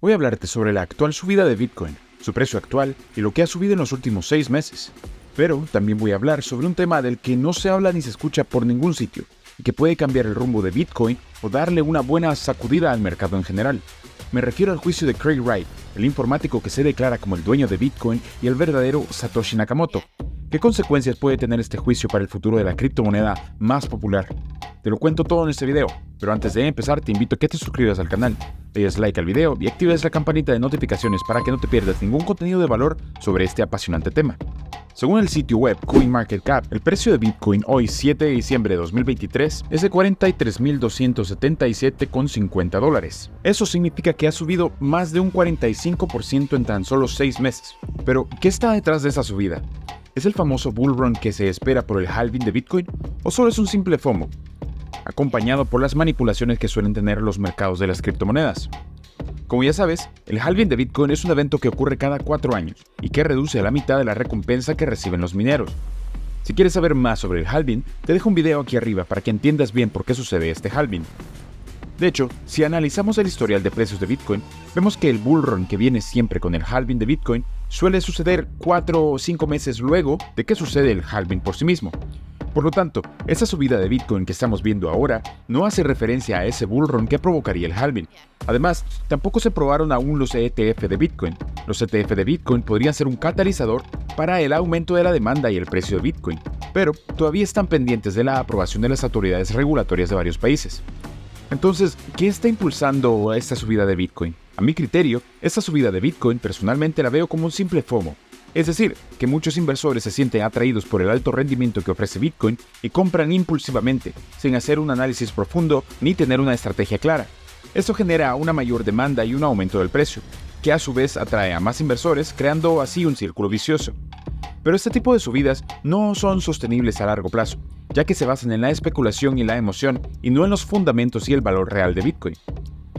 Voy a hablarte sobre la actual subida de Bitcoin, su precio actual y lo que ha subido en los últimos 6 meses. Pero también voy a hablar sobre un tema del que no se habla ni se escucha por ningún sitio y que puede cambiar el rumbo de Bitcoin o darle una buena sacudida al mercado en general. Me refiero al juicio de Craig Wright, el informático que se declara como el dueño de Bitcoin y el verdadero Satoshi Nakamoto. ¿Qué consecuencias puede tener este juicio para el futuro de la criptomoneda más popular? Te lo cuento todo en este video, pero antes de empezar te invito a que te suscribas al canal, le des like al video y actives la campanita de notificaciones para que no te pierdas ningún contenido de valor sobre este apasionante tema. Según el sitio web CoinMarketCap, el precio de Bitcoin hoy 7 de diciembre de 2023 es de $43,277,50. Eso significa que ha subido más de un 45% en tan solo 6 meses. Pero, ¿qué está detrás de esa subida? ¿Es el famoso bull run que se espera por el halving de Bitcoin? ¿O solo es un simple FOMO, acompañado por las manipulaciones que suelen tener los mercados de las criptomonedas? Como ya sabes, el halving de Bitcoin es un evento que ocurre cada 4 años y que reduce a la mitad de la recompensa que reciben los mineros. Si quieres saber más sobre el halving, te dejo un video aquí arriba para que entiendas bien por qué sucede este halving. De hecho, si analizamos el historial de precios de Bitcoin, vemos que el bull run que viene siempre con el halving de Bitcoin suele suceder 4 o 5 meses luego de que sucede el halving por sí mismo. Por lo tanto, esa subida de Bitcoin que estamos viendo ahora no hace referencia a ese bull run que provocaría el halving. Además, tampoco se probaron aún los ETF de Bitcoin. Los ETF de Bitcoin podrían ser un catalizador para el aumento de la demanda y el precio de Bitcoin, pero todavía están pendientes de la aprobación de las autoridades regulatorias de varios países. Entonces, ¿qué está impulsando esta subida de Bitcoin? A mi criterio, esta subida de Bitcoin personalmente la veo como un simple FOMO. Es decir, que muchos inversores se sienten atraídos por el alto rendimiento que ofrece Bitcoin y compran impulsivamente, sin hacer un análisis profundo ni tener una estrategia clara. Esto genera una mayor demanda y un aumento del precio, que a su vez atrae a más inversores, creando así un círculo vicioso. Pero este tipo de subidas no son sostenibles a largo plazo, ya que se basan en la especulación y la emoción y no en los fundamentos y el valor real de Bitcoin.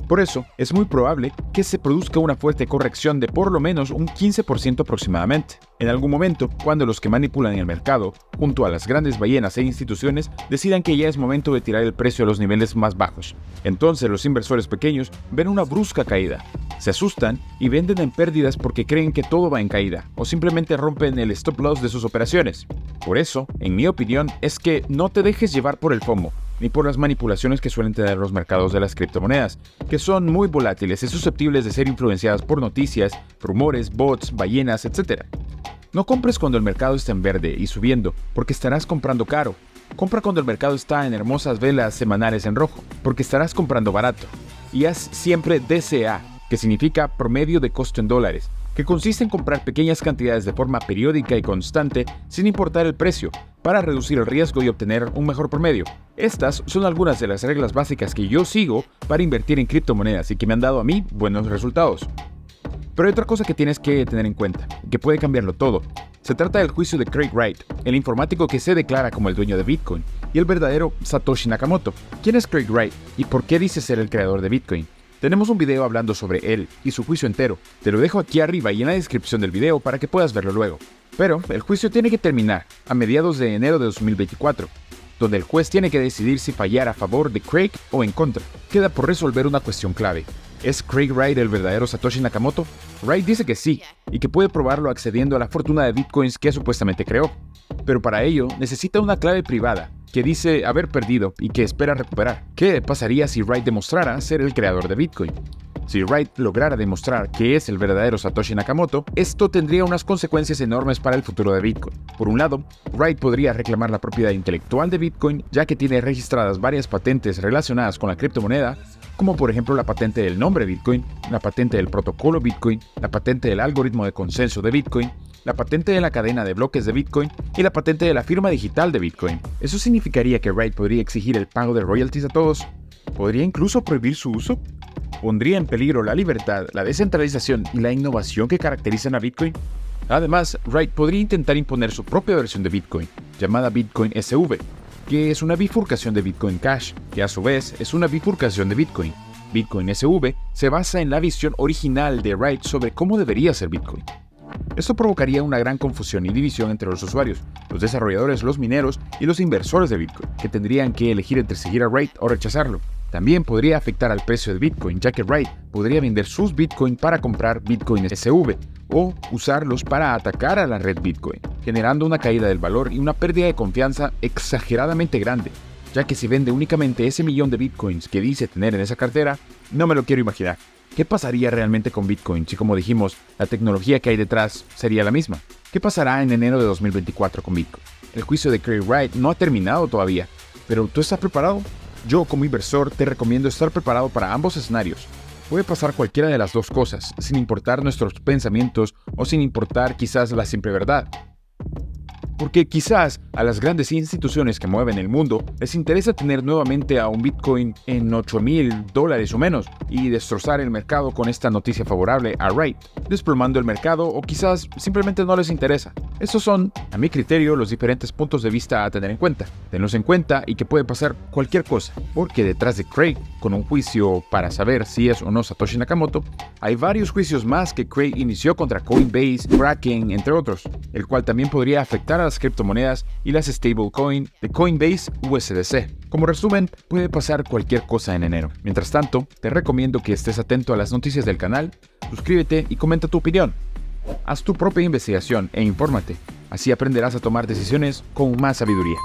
Por eso, es muy probable que se produzca una fuerte corrección de por lo menos un 15% aproximadamente, en algún momento cuando los que manipulan el mercado, junto a las grandes ballenas e instituciones, decidan que ya es momento de tirar el precio a los niveles más bajos. Entonces los inversores pequeños ven una brusca caída, se asustan y venden en pérdidas porque creen que todo va en caída, o simplemente rompen el stop loss de sus operaciones. Por eso, en mi opinión, es que no te dejes llevar por el FOMO, ni por las manipulaciones que suelen tener los mercados de las criptomonedas, que son muy volátiles y susceptibles de ser influenciadas por noticias, rumores, bots, ballenas, etc. No compres cuando el mercado está en verde y subiendo, porque estarás comprando caro. Compra cuando el mercado está en hermosas velas semanales en rojo, porque estarás comprando barato. Y haz siempre DCA, que significa promedio de costo en dólares, que consiste en comprar pequeñas cantidades de forma periódica y constante sin importar el precio, para reducir el riesgo y obtener un mejor promedio. Estas son algunas de las reglas básicas que yo sigo para invertir en criptomonedas y que me han dado a mí buenos resultados. Pero hay otra cosa que tienes que tener en cuenta, y que puede cambiarlo todo. Se trata del juicio de Craig Wright, el informático que se declara como el dueño de Bitcoin, y el verdadero Satoshi Nakamoto. ¿Quién es Craig Wright y por qué dice ser el creador de Bitcoin? Tenemos un video hablando sobre él y su juicio entero. Te lo dejo aquí arriba y en la descripción del video para que puedas verlo luego. Pero el juicio tiene que terminar a mediados de enero de 2024, donde el juez tiene que decidir si fallar a favor de Craig o en contra. Queda por resolver una cuestión clave. ¿Es Craig Wright el verdadero Satoshi Nakamoto? Wright dice que sí, y que puede probarlo accediendo a la fortuna de bitcoins que supuestamente creó. Pero para ello necesita una clave privada, que dice haber perdido y que espera recuperar. ¿Qué pasaría si Wright demostrara ser el creador de Bitcoin? Si Wright lograra demostrar que es el verdadero Satoshi Nakamoto, esto tendría unas consecuencias enormes para el futuro de Bitcoin. Por un lado, Wright podría reclamar la propiedad intelectual de Bitcoin, ya que tiene registradas varias patentes relacionadas con la criptomoneda, como por ejemplo la patente del nombre Bitcoin, la patente del protocolo Bitcoin, la patente del algoritmo de consenso de Bitcoin, la patente de la cadena de bloques de Bitcoin y la patente de la firma digital de Bitcoin. Eso significaría que Wright podría exigir el pago de royalties a todos. ¿Podría incluso prohibir su uso? ¿Pondría en peligro la libertad, la descentralización y la innovación que caracterizan a Bitcoin? Además, Wright podría intentar imponer su propia versión de Bitcoin, llamada Bitcoin SV, que es una bifurcación de Bitcoin Cash, que a su vez es una bifurcación de Bitcoin. Bitcoin SV se basa en la visión original de Wright sobre cómo debería ser Bitcoin. Esto provocaría una gran confusión y división entre los usuarios, los desarrolladores, los mineros y los inversores de Bitcoin, que tendrían que elegir entre seguir a Wright o rechazarlo. También podría afectar al precio de Bitcoin, ya que Wright podría vender sus Bitcoin para comprar Bitcoin SV o usarlos para atacar a la red Bitcoin, generando una caída del valor y una pérdida de confianza exageradamente grande, ya que si vende únicamente ese millón de Bitcoins que dice tener en esa cartera, no me lo quiero imaginar. ¿Qué pasaría realmente con Bitcoin si, como dijimos, la tecnología que hay detrás sería la misma? ¿Qué pasará en enero de 2024 con Bitcoin? El juicio de Craig Wright no ha terminado todavía, pero ¿tú estás preparado? Yo, como inversor, te recomiendo estar preparado para ambos escenarios. Puede pasar cualquiera de las dos cosas, sin importar nuestros pensamientos o sin importar quizás la simple verdad. Porque quizás a las grandes instituciones que mueven el mundo les interesa tener nuevamente a un Bitcoin en $8,000 o menos y destrozar el mercado con esta noticia favorable a Wright, desplomando el mercado, o quizás simplemente no les interesa. Esos son, a mi criterio, los diferentes puntos de vista a tener en cuenta. Tenlos en cuenta y que puede pasar cualquier cosa, porque detrás de Craig, con un juicio para saber si es o no Satoshi Nakamoto, hay varios juicios más que Craig inició contra Coinbase, Kraken, entre otros, el cual también podría afectar a las criptomonedas y las stablecoin de Coinbase USDC. Como resumen, puede pasar cualquier cosa en enero. Mientras tanto, te recomiendo que estés atento a las noticias del canal, suscríbete y comenta tu opinión. Haz tu propia investigación e infórmate, así aprenderás a tomar decisiones con más sabiduría.